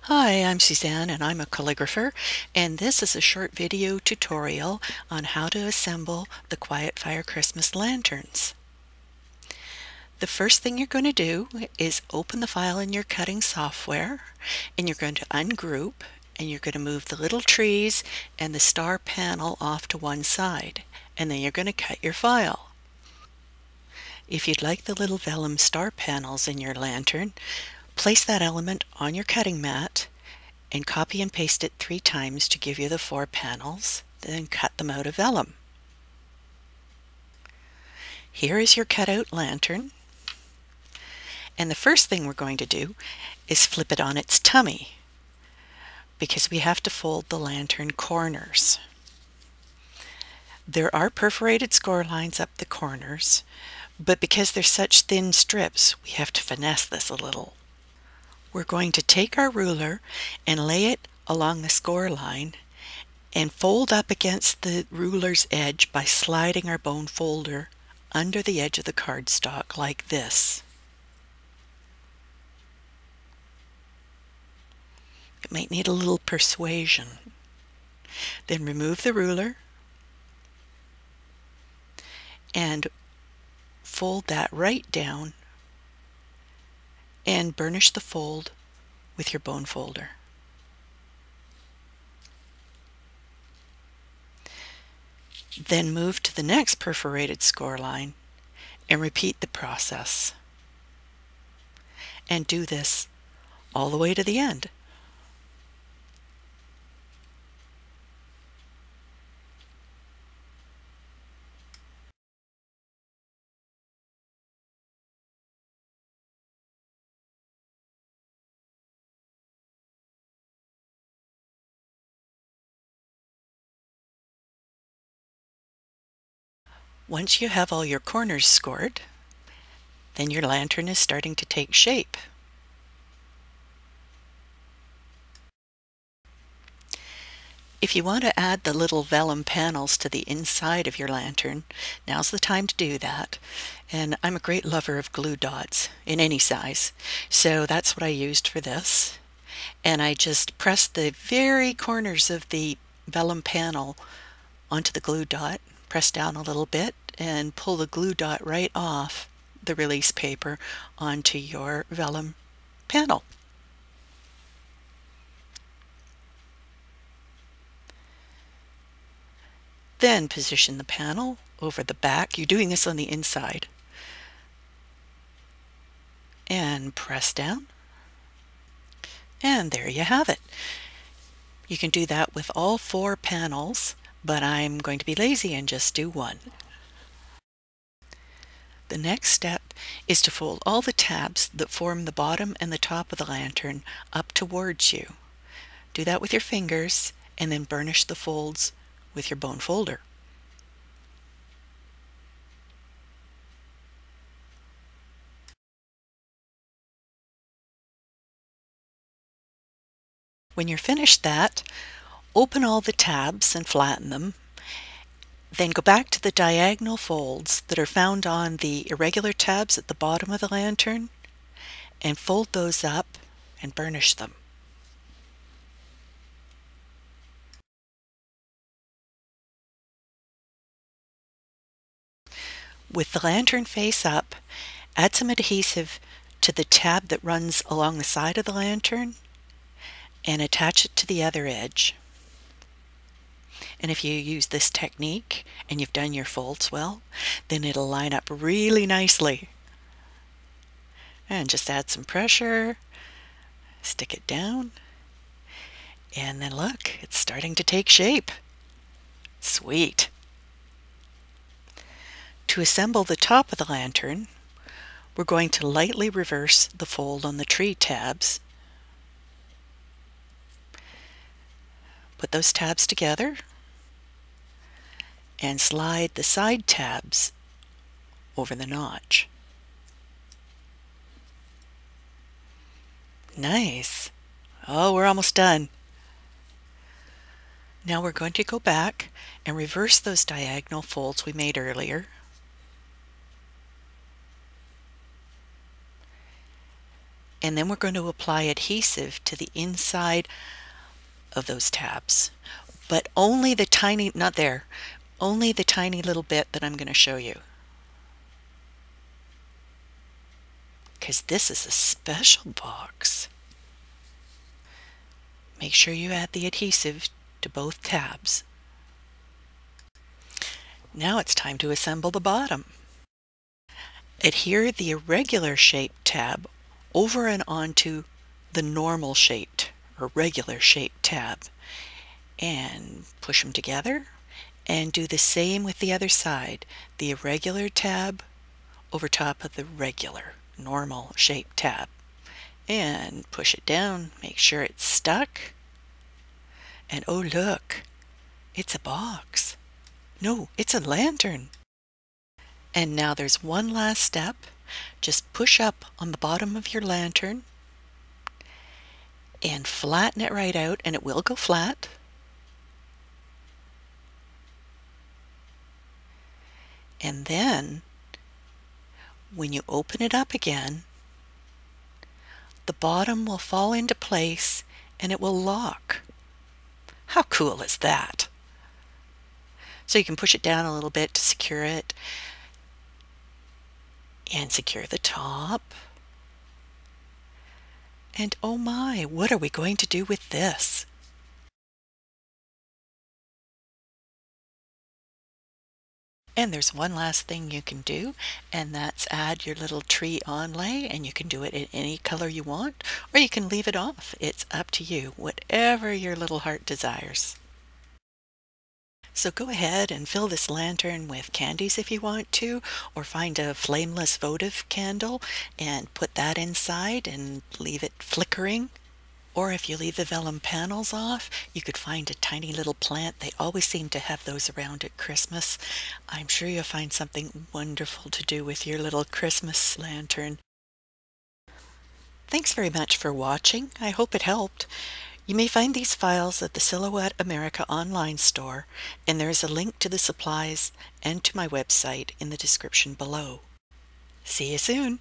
Hi, I'm Suzanne and I'm a calligrapher, and this is a short video tutorial on how to assemble the Quietfire Christmas Lanterns. The first thing you're going to do is open the file in your cutting software, and you're going to ungroup, and you're going to move the little trees and the star panel off to one side, and then you're going to cut your file. If you'd like the little vellum star panels in your lantern, place that element on your cutting mat and copy and paste it 3 times to give you the 4 panels, then cut them out of vellum. Here is your cutout lantern, and the first thing we're going to do is flip it on its tummy, because we have to fold the lantern corners. There are perforated score lines up the corners, but because they're such thin strips, we have to finesse this a little. We're going to take our ruler and lay it along the score line and fold up against the ruler's edge by sliding our bone folder under the edge of the cardstock like this. It might need a little persuasion. Then remove the ruler and fold that right down and burnish the fold with your bone folder. Then move to the next perforated score line and repeat the process. And do this all the way to the end. Once you have all your corners scored, then your lantern is starting to take shape. If you want to add the little vellum panels to the inside of your lantern, now's the time to do that. And I'm a great lover of glue dots in any size, so that's what I used for this. And I just pressed the very corners of the vellum panel onto the glue dot, press down a little bit, and pull the glue dot right off the release paper onto your vellum panel. Then position the panel over the back. You're doing this on the inside. And press down. And there you have it. You can do that with all 4 panels, but I'm going to be lazy and just do 1. The next step is to fold all the tabs that form the bottom and the top of the lantern up towards you. Do that with your fingers and then burnish the folds with your bone folder. When you're finished that, open all the tabs and flatten them. Then go back to the diagonal folds that are found on the irregular tabs at the bottom of the lantern and fold those up and burnish them. With the lantern face up, add some adhesive to the tab that runs along the side of the lantern and attach it to the other edge. And if you use this technique and you've done your folds well, then it'll line up really nicely. And just add some pressure, stick it down, and then look, it's starting to take shape. Sweet. To assemble the top of the lantern, we're going to lightly reverse the fold on the tree tabs. Put those tabs together and slide the side tabs over the notch. Nice. Oh, we're almost done. Now we're going to go back and reverse those diagonal folds we made earlier. And then we're going to apply adhesive to the inside of those tabs, but only the tiny, not there, only the tiny little bit that I'm going to show you, because this is a special box. Make sure you add the adhesive to both tabs. Now it's time to assemble the bottom. Adhere the irregular shaped tab over and onto the normal shaped or regular shaped tab and push them together, and do the same with the other side. The irregular tab over top of the regular normal shaped tab, and push it down, make sure it's stuck, and oh look, it's a box. No, it's a lantern. And now there's one last step. Just push up on the bottom of your lantern and flatten it right out, and it will go flat. And then when you open it up again, the bottom will fall into place and it will lock. How cool is that? So you can push it down a little bit to secure it and secure the top. And oh my, what are we going to do with this? And there's one last thing you can do, and that's add your little tree onlay, and you can do it in any color you want, or you can leave it off. It's up to you, whatever your little heart desires. So go ahead and fill this lantern with candies if you want to, or find a flameless votive candle and put that inside and leave it flickering. Or if you leave the vellum panels off, you could find a tiny little plant. They always seem to have those around at Christmas. I'm sure you'll find something wonderful to do with your little Christmas lantern. Thanks very much for watching. I hope it helped. You may find these files at the Silhouette America online store, and there is a link to the supplies and to my website in the description below. See you soon!